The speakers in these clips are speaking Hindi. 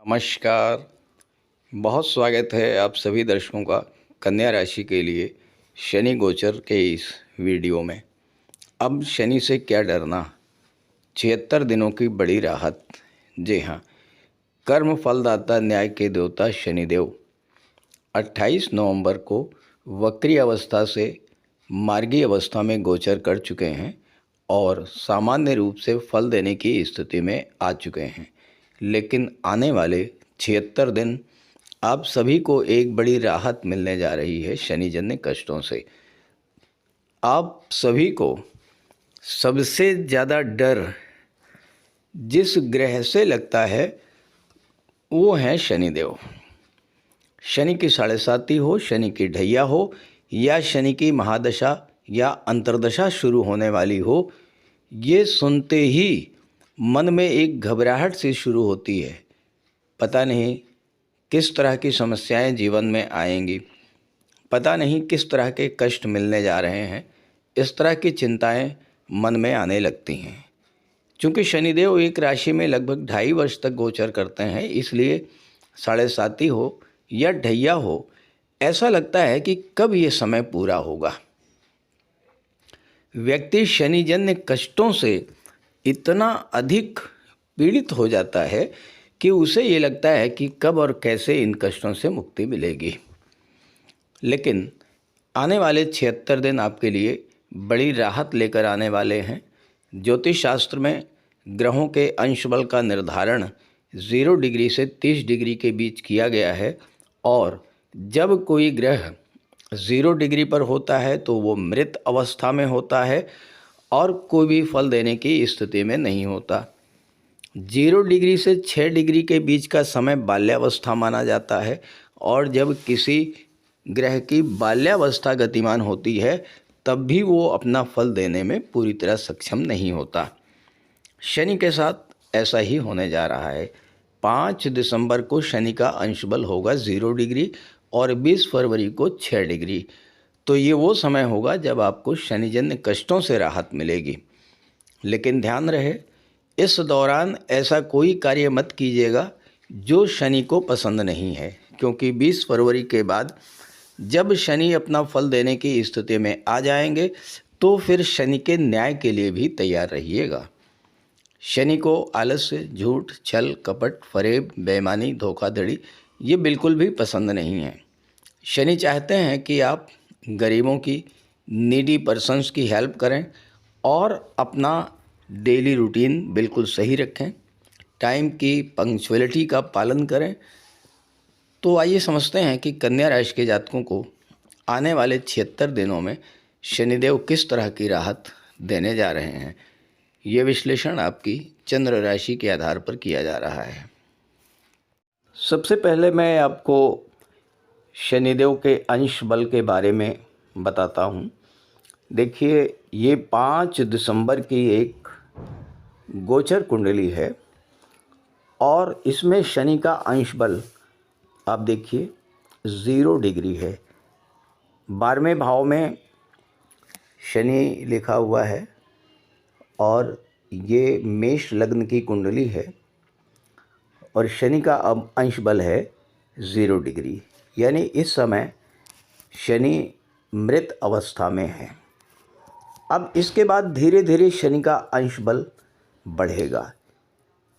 नमस्कार। बहुत स्वागत है आप सभी दर्शकों का कन्या राशि के लिए शनि गोचर के इस वीडियो में। अब शनि से क्या डरना, 76 दिनों की बड़ी राहत। जी हाँ, कर्म फलदाता न्याय के देवता शनिदेव 28 नवंबर को वक्री अवस्था से मार्गी अवस्था में गोचर कर चुके हैं और सामान्य रूप से फल देने की स्थिति में आ चुके हैं। लेकिन आने वाले 76 दिन आप सभी को एक बड़ी राहत मिलने जा रही है शनिजन्य कष्टों से। आप सभी को सबसे ज़्यादा डर जिस ग्रह से लगता है वो है शनिदेव। शनि की साढ़े साती हो, शनि की ढैया हो या शनि की महादशा या अंतर्दशा शुरू होने वाली हो, ये सुनते ही मन में एक घबराहट सी शुरू होती है। पता नहीं किस तरह की समस्याएं जीवन में आएंगी, पता नहीं किस तरह के कष्ट मिलने जा रहे हैं। इस तरह की चिंताएं मन में आने लगती हैं। चूँकि शनिदेव एक राशि में लगभग 2.5 वर्ष तक गोचर करते हैं, इसलिए साढ़े साती हो या ढैया हो, ऐसा लगता है कि कब ये समय पूरा होगा। व्यक्ति शनिजन्य कष्टों से इतना अधिक पीड़ित हो जाता है कि उसे ये लगता है कि कब और कैसे इन कष्टों से मुक्ति मिलेगी। लेकिन आने वाले 76 दिन आपके लिए बड़ी राहत लेकर आने वाले हैं। ज्योतिष शास्त्र में ग्रहों के अंश बल का निर्धारण 0 डिग्री से 30 डिग्री के बीच किया गया है और जब कोई ग्रह 0 डिग्री पर होता है तो वो मृत अवस्था में होता है और कोई भी फल देने की स्थिति में नहीं होता। 0 डिग्री से 6 डिग्री के बीच का समय बाल्यावस्था माना जाता है और जब किसी ग्रह की बाल्यावस्था गतिमान होती है तब भी वो अपना फल देने में पूरी तरह सक्षम नहीं होता। शनि के साथ ऐसा ही होने जा रहा है। 5 दिसंबर को शनि का अंश बल होगा 0 डिग्री और 20 फरवरी को 6 डिग्री। तो ये वो समय होगा जब आपको शनिजन्य कष्टों से राहत मिलेगी। लेकिन ध्यान रहे, इस दौरान ऐसा कोई कार्य मत कीजिएगा जो शनि को पसंद नहीं है, क्योंकि 20 फरवरी के बाद जब शनि अपना फल देने की स्थिति में आ जाएंगे तो फिर शनि के न्याय के लिए भी तैयार रहिएगा। शनि को आलस्य, झूठ, छल, कपट, फरेब, बेईमानी, धोखाधड़ी ये बिल्कुल भी पसंद नहीं है। शनि चाहते हैं कि आप गरीबों की, नीडी पर्सन्स की हेल्प करें और अपना डेली रूटीन बिल्कुल सही रखें, टाइम की पंक्चुअलिटी का पालन करें। तो आइए समझते हैं कि कन्या राशि के जातकों को आने वाले 76 दिनों में शनिदेव किस तरह की राहत देने जा रहे हैं। ये विश्लेषण आपकी चंद्र राशि के आधार पर किया जा रहा है। सबसे पहले मैं आपको शनिदेव के अंश बल के बारे में बताता हूँ। देखिए, ये 5 दिसंबर की एक गोचर कुंडली है और इसमें शनि का अंश बल आप देखिए 0 डिग्री है। 12वें भाव में शनि लिखा हुआ है और ये मेष लग्न की कुंडली है और शनि का अब अंश बल है 0 डिग्री, यानी इस समय शनि मृत अवस्था में है। अब इसके बाद धीरे धीरे शनि का अंश बल बढ़ेगा।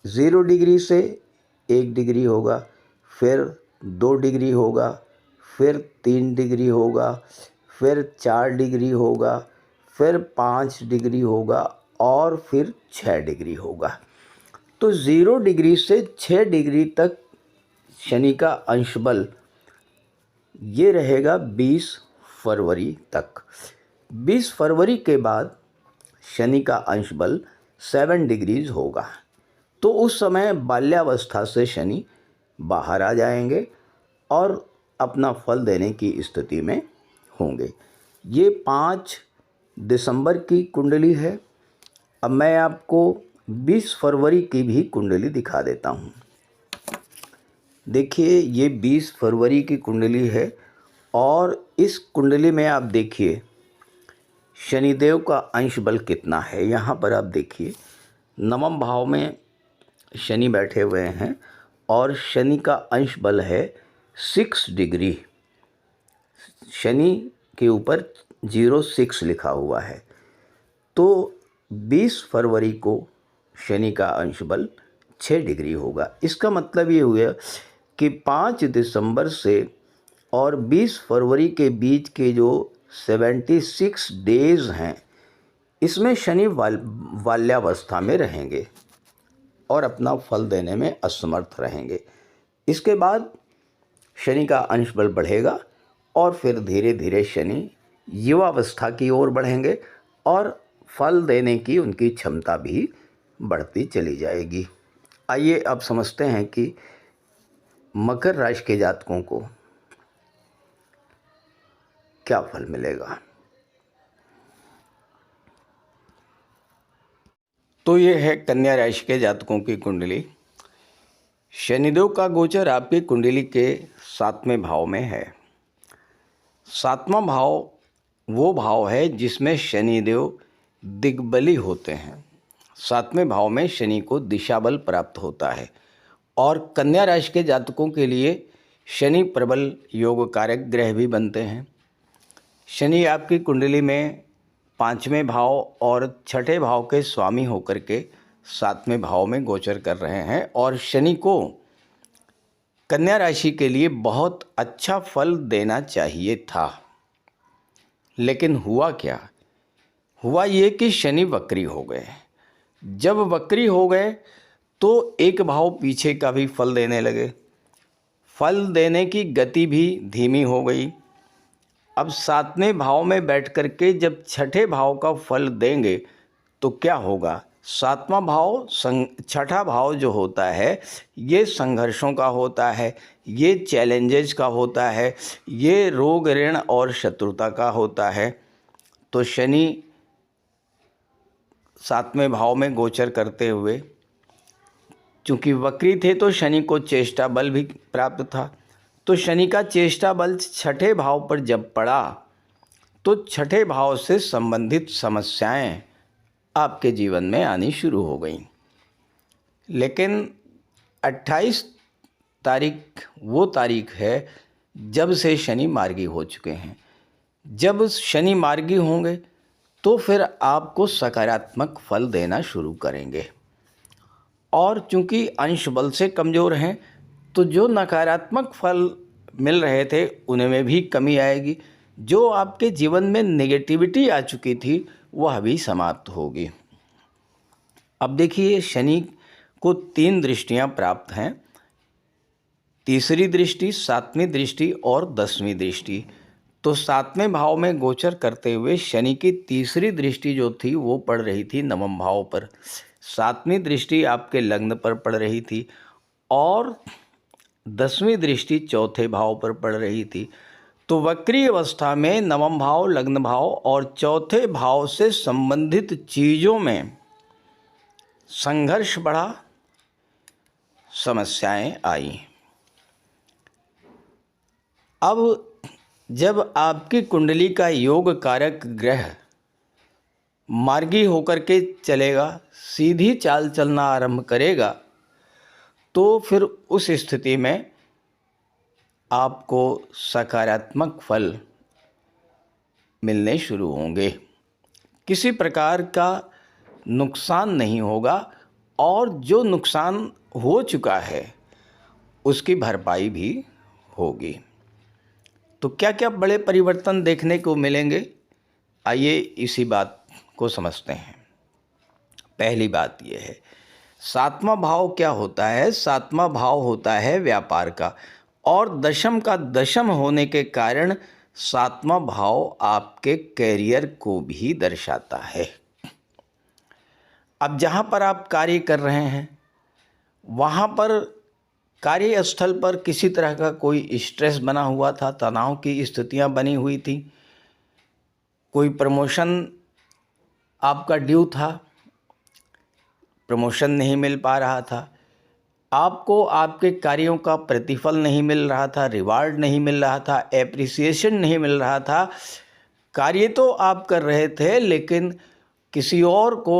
0 डिग्री से 1 डिग्री होगा, फिर 2 डिग्री होगा, फिर 3 डिग्री होगा, फिर 4 डिग्री होगा, फिर 5 डिग्री होगा और फिर 6 डिग्री होगा। तो 0 डिग्री से 6 डिग्री तक शनि का अंश बल ये रहेगा 20 फरवरी तक। 20 फरवरी के बाद शनि का अंश बल 7 डिग्रीज होगा। तो उस समय बाल्यावस्था से शनि बाहर आ जाएंगे और अपना फल देने की स्थिति में होंगे। ये 5 दिसंबर की कुंडली है। अब मैं आपको 20 फरवरी की भी कुंडली दिखा देता हूँ। देखिए, ये 20 फरवरी की कुंडली है और इस कुंडली में आप देखिए शनिदेव का अंश बल कितना है। यहाँ पर आप देखिए 9वें भाव में शनि बैठे हुए हैं और शनि का अंश बल है 6 डिग्री। शनि के ऊपर 06 लिखा हुआ है। तो 20 फरवरी को शनि का अंश बल 6 डिग्री होगा। इसका मतलब ये हुआ कि 5 दिसंबर से और 20 फरवरी के बीच के जो 76 डेज़ हैं, इसमें शनि बाल्यावस्था में रहेंगे और अपना फल देने में असमर्थ रहेंगे। इसके बाद शनि का अंश बल बढ़ेगा और फिर धीरे धीरे शनि युवावस्था की ओर बढ़ेंगे और फल देने की उनकी क्षमता भी बढ़ती चली जाएगी। आइए अब समझते हैं कि मकर राशि के जातकों को क्या फल मिलेगा। तो ये है कन्या राशि के जातकों की कुंडली। शनिदेव का गोचर आपकी कुंडली के 7वें भाव में है। 7वां भाव वो भाव है जिसमें शनिदेव दिग्बली होते हैं। 7वें भाव में शनि को दिशा बल प्राप्त होता है और कन्या राशि के जातकों के लिए शनि प्रबल योग कारक ग्रह भी बनते हैं। शनि आपकी कुंडली में 5वें भाव और 6ठे भाव के स्वामी होकर के 7वें भाव में गोचर कर रहे हैं और शनि को कन्या राशि के लिए बहुत अच्छा फल देना चाहिए था। लेकिन हुआ क्या? हुआ ये कि शनि वक्री हो गए। जब वक्री हो गए तो एक भाव पीछे का भी फल देने लगे। फल देने की गति भी धीमी हो गई। अब 7वें भाव में बैठ कर के जब 6ठे भाव का फल देंगे तो क्या होगा? 7वां भाव 6ठा भाव जो होता है ये संघर्षों का होता है, ये चैलेंजेस का होता है, ये रोग ऋण और शत्रुता का होता है। तो शनि 7वें भाव में गोचर करते हुए चूँकि वक्री थे तो शनि को चेष्टा बल भी प्राप्त था। तो शनि का चेष्टा बल 6ठे भाव पर जब पड़ा तो 6ठे भाव से संबंधित समस्याएं आपके जीवन में आनी शुरू हो गई। लेकिन 28 तारीख वो तारीख है जब से शनि मार्गी हो चुके हैं। जब शनि मार्गी होंगे तो फिर आपको सकारात्मक फल देना शुरू करेंगे और चूंकि अंश बल से कमज़ोर हैं तो जो नकारात्मक फल मिल रहे थे उनमें भी कमी आएगी। जो आपके जीवन में नेगेटिविटी आ चुकी थी वह भी समाप्त होगी। अब देखिए शनि को 3 दृष्टियां प्राप्त हैं। तीसरी दृष्टि, 7वीं दृष्टि और 10वीं दृष्टि। तो 7वें भाव में गोचर करते हुए शनि की तीसरी दृष्टि जो थी वो पड़ रही थी 9वें भाव पर। 7वीं दृष्टि आपके लग्न पर पड़ रही थी और 10वीं दृष्टि 4थे भाव पर पड़ रही थी। तो वक्री अवस्था में 9वां भाव, लग्न भाव और 4थे भाव से संबंधित चीज़ों में संघर्ष बढ़ा, समस्याएं आई। अब जब आपकी कुंडली का योग कारक ग्रह मार्गी होकर के चलेगा, सीधी चाल चलना आरंभ करेगा, तो फिर उस स्थिति में आपको सकारात्मक फल मिलने शुरू होंगे। किसी प्रकार का नुकसान नहीं होगा और जो नुकसान हो चुका है उसकी भरपाई भी होगी। तो क्या क्या बड़े परिवर्तन देखने को मिलेंगे, आइए इसी बात को समझते हैं। पहली बात यह है, 7वां भाव क्या होता है? 7वां भाव होता है व्यापार का और दशम का दशम होने के कारण 7वां भाव आपके कैरियर को भी दर्शाता है। अब जहाँ पर आप कार्य कर रहे हैं वहाँ पर कार्यस्थल पर किसी तरह का कोई स्ट्रेस बना हुआ था, तनाव की स्थितियाँ बनी हुई थी, कोई प्रमोशन आपका ड्यू था, प्रमोशन नहीं मिल पा रहा था, आपको आपके कार्यों का प्रतिफल नहीं मिल रहा था, रिवार्ड नहीं मिल रहा था, एप्रिसिएशन नहीं मिल रहा था। कार्य तो आप कर रहे थे लेकिन किसी और को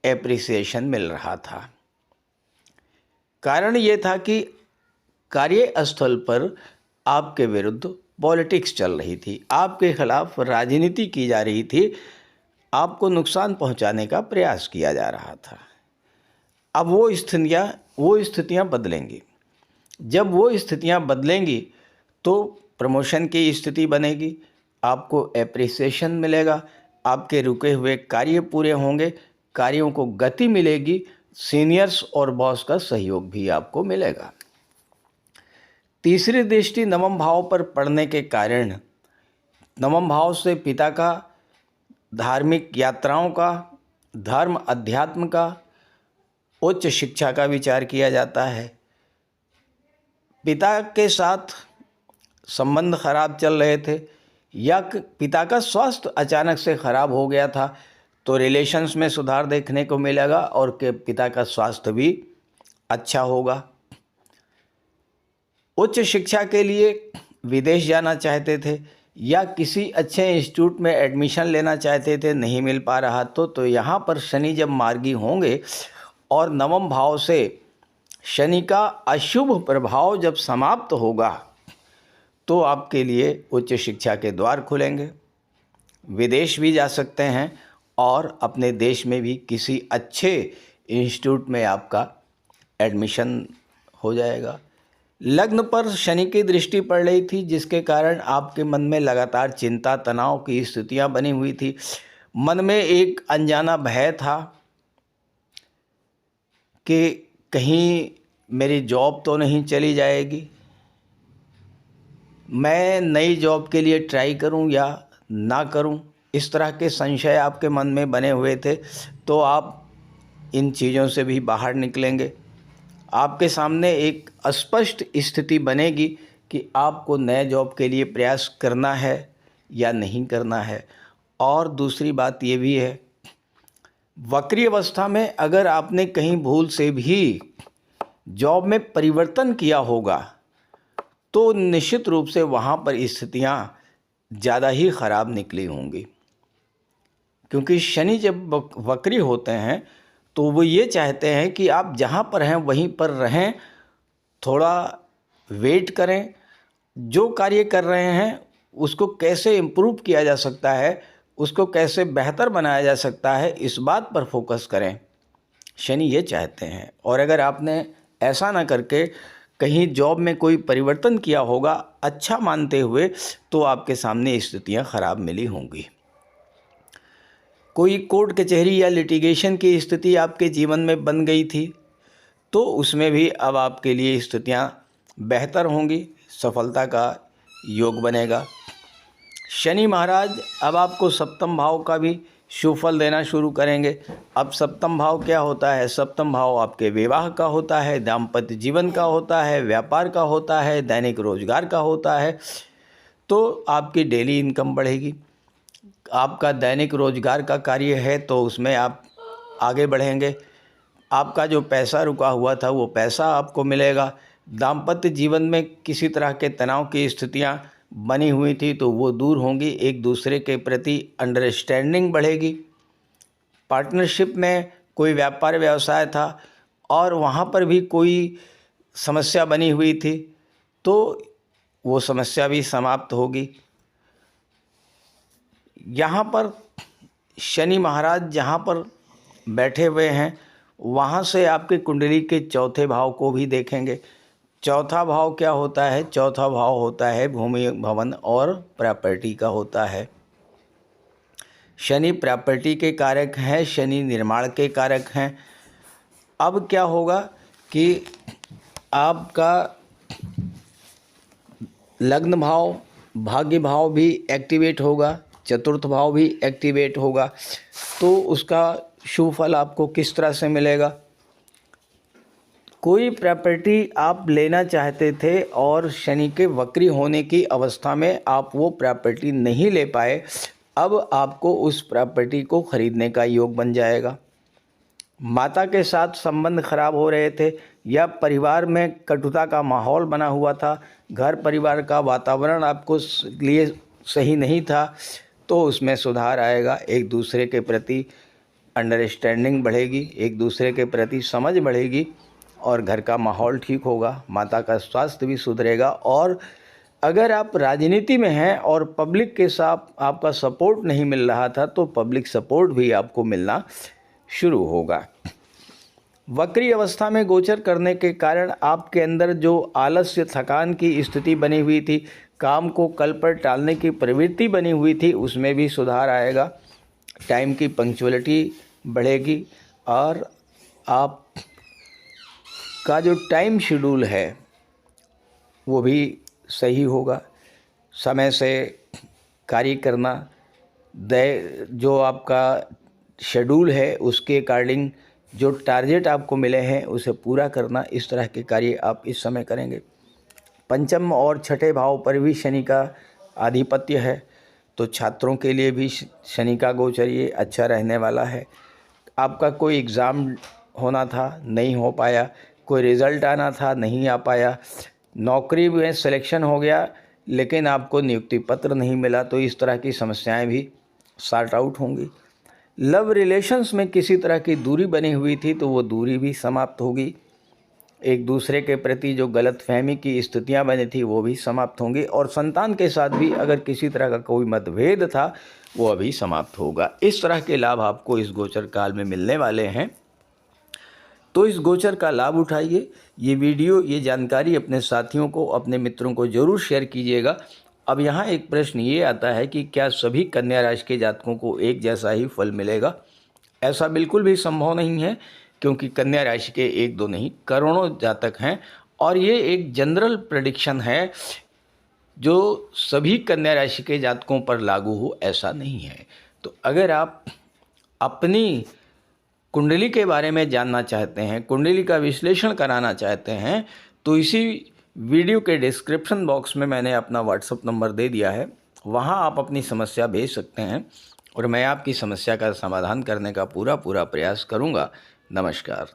एप्रिसिएशन मिल रहा था। कारण ये था कि कार्यस्थल पर आपके विरुद्ध पॉलिटिक्स चल रही थी, आपके खिलाफ राजनीति की जा रही थी, आपको नुकसान पहुंचाने का प्रयास किया जा रहा था। अब वो स्थितियां बदलेंगी। जब वो स्थितियां बदलेंगी तो प्रमोशन की स्थिति बनेगी, आपको एप्रिसिएशन मिलेगा, आपके रुके हुए कार्य पूरे होंगे, कार्यों को गति मिलेगी, सीनियर्स और बॉस का सहयोग भी आपको मिलेगा। तीसरी दृष्टि नवम भाव पर पड़ने के कारण नवम भाव से पिता का, धार्मिक यात्राओं का, धर्म अध्यात्म का, उच्च शिक्षा का विचार किया जाता है। पिता के साथ संबंध खराब चल रहे थे या पिता का स्वास्थ्य अचानक से खराब हो गया था तो रिलेशंस में सुधार देखने को मिलेगा और के पिता का स्वास्थ्य भी अच्छा होगा। उच्च शिक्षा के लिए विदेश जाना चाहते थे या किसी अच्छे इंस्टीट्यूट में एडमिशन लेना चाहते थे, नहीं मिल पा रहा तो यहाँ पर शनि जब मार्गी होंगे और नवम भाव से शनि का अशुभ प्रभाव जब समाप्त होगा तो आपके लिए उच्च शिक्षा के द्वार खुलेंगे, विदेश भी जा सकते हैं और अपने देश में भी किसी अच्छे इंस्टीट्यूट में आपका एडमिशन हो जाएगा। लग्न पर शनि की दृष्टि पड़ रही थी जिसके कारण आपके मन में लगातार चिंता तनाव की स्थितियां बनी हुई थी। मन में एक अनजाना भय था कि कहीं मेरी जॉब तो नहीं चली जाएगी, मैं नई जॉब के लिए ट्राई करूं या ना करूं, इस तरह के संशय आपके मन में बने हुए थे। तो आप इन चीज़ों से भी बाहर निकलेंगे। आपके सामने एक स्पष्ट स्थिति बनेगी कि आपको नए जॉब के लिए प्रयास करना है या नहीं करना है। और दूसरी बात ये भी है, वक्री अवस्था में अगर आपने कहीं भूल से भी जॉब में परिवर्तन किया होगा तो निश्चित रूप से वहाँ पर स्थितियाँ ज़्यादा ही ख़राब निकली होंगी, क्योंकि शनि जब वक्री होते हैं तो वो ये चाहते हैं कि आप जहाँ पर हैं वहीं पर रहें, थोड़ा वेट करें, जो कार्य कर रहे हैं उसको कैसे इम्प्रूव किया जा सकता है, उसको कैसे बेहतर बनाया जा सकता है, इस बात पर फोकस करें, शनि ये चाहते हैं। और अगर आपने ऐसा ना करके कहीं जॉब में कोई परिवर्तन किया होगा अच्छा मानते हुए तो आपके सामने स्थितियां खराब मिली होंगी। कोई कोर्ट कचहरी या लिटिगेशन की स्थिति आपके जीवन में बन गई थी तो उसमें भी अब आपके लिए स्थितियां बेहतर होंगी, सफलता का योग बनेगा। शनि महाराज अब आपको सप्तम भाव का भी शुभ फल देना शुरू करेंगे। अब सप्तम भाव क्या होता है? सप्तम भाव आपके विवाह का होता है, दाम्पत्य जीवन का होता है, व्यापार का होता है, दैनिक रोजगार का होता है। तो आपकी डेली इनकम बढ़ेगी। आपका दैनिक रोजगार का कार्य है तो उसमें आप आगे बढ़ेंगे। आपका जो पैसा रुका हुआ था वो पैसा आपको मिलेगा। दाम्पत्य जीवन में किसी तरह के तनाव की स्थितियां बनी हुई थी तो वो दूर होंगी, एक दूसरे के प्रति अंडरस्टैंडिंग बढ़ेगी। पार्टनरशिप में कोई व्यापार व्यवसाय था और वहाँ पर भी कोई समस्या बनी हुई थी तो वो समस्या भी समाप्त होगी। यहाँ पर शनि महाराज जहाँ पर बैठे हुए हैं वहाँ से आपके कुंडली के चौथे भाव को भी देखेंगे। चौथा भाव क्या होता है? चौथा भाव होता है भूमि भवन और प्रॉपर्टी का होता है। शनि प्रॉपर्टी के कारक हैं, शनि निर्माण के कारक हैं। अब क्या होगा कि आपका लग्न भाव, भाग्य भाव भी एक्टिवेट होगा, चतुर्थ भाव भी एक्टिवेट होगा। तो उसका शुभ फल आपको किस तरह से मिलेगा? कोई प्रॉपर्टी आप लेना चाहते थे और शनि के वक्री होने की अवस्था में आप वो प्रॉपर्टी नहीं ले पाए, अब आपको उस प्रॉपर्टी को खरीदने का योग बन जाएगा। माता के साथ संबंध खराब हो रहे थे या परिवार में कटुता का माहौल बना हुआ था, घर परिवार का वातावरण आपको लिए सही नहीं था, तो उसमें सुधार आएगा। एक दूसरे के प्रति अंडरस्टैंडिंग बढ़ेगी, एक दूसरे के प्रति समझ बढ़ेगी और घर का माहौल ठीक होगा, माता का स्वास्थ्य भी सुधरेगा। और अगर आप राजनीति में हैं और पब्लिक के साथ आपका सपोर्ट नहीं मिल रहा था तो पब्लिक सपोर्ट भी आपको मिलना शुरू होगा। वक्री अवस्था में गोचर करने के कारण आपके अंदर जो आलस्य, थकान की स्थिति बनी हुई थी, काम को कल पर टालने की प्रवृत्ति बनी हुई थी, उसमें भी सुधार आएगा। टाइम की पंक्चुअलिटी बढ़ेगी और आप का जो टाइम शेड्यूल है वो भी सही होगा। समय से कार्य करना, जो आपका शेड्यूल है उसके अकॉर्डिंग जो टारगेट आपको मिले हैं उसे पूरा करना, इस तरह के कार्य आप इस समय करेंगे। पंचम और छठे भाव पर भी शनि का आधिपत्य है, तो छात्रों के लिए भी शनि का गोचर ये अच्छा रहने वाला है। आपका कोई एग्ज़ाम होना था, नहीं हो पाया, कोई रिज़ल्ट आना था, नहीं आ पाया, नौकरी में सिलेक्शन हो गया लेकिन आपको नियुक्ति पत्र नहीं मिला, तो इस तरह की समस्याएं भी सॉर्ट आउट होंगी। लव रिलेशंस में किसी तरह की दूरी बनी हुई थी तो वो दूरी भी समाप्त होगी। एक दूसरे के प्रति जो गलतफहमी की स्थितियां बनी थी वो भी समाप्त होंगी। और संतान के साथ भी अगर किसी तरह का कोई मतभेद था वो अभी समाप्त होगा। इस तरह के लाभ आपको इस गोचर काल में मिलने वाले हैं, तो इस गोचर का लाभ उठाइए। ये वीडियो, ये जानकारी अपने साथियों को, अपने मित्रों को ज़रूर शेयर कीजिएगा। अब यहाँ एक प्रश्न ये आता है कि क्या सभी कन्या राशि के जातकों को एक जैसा ही फल मिलेगा? ऐसा बिल्कुल भी संभव नहीं है, क्योंकि कन्या राशि के एक दो नहीं, करोड़ों जातक हैं और ये एक जनरल प्रेडिक्शन है जो सभी कन्या राशि के जातकों पर लागू हो, ऐसा नहीं है। तो अगर आप अपनी कुंडली के बारे में जानना चाहते हैं, कुंडली का विश्लेषण कराना चाहते हैं, तो इसी वीडियो के डिस्क्रिप्शन बॉक्स में मैंने अपना व्हाट्सएप नंबर दे दिया है, वहां आप अपनी समस्या भेज सकते हैं और मैं आपकी समस्या का समाधान करने का पूरा प्रयास करूंगा। नमस्कार।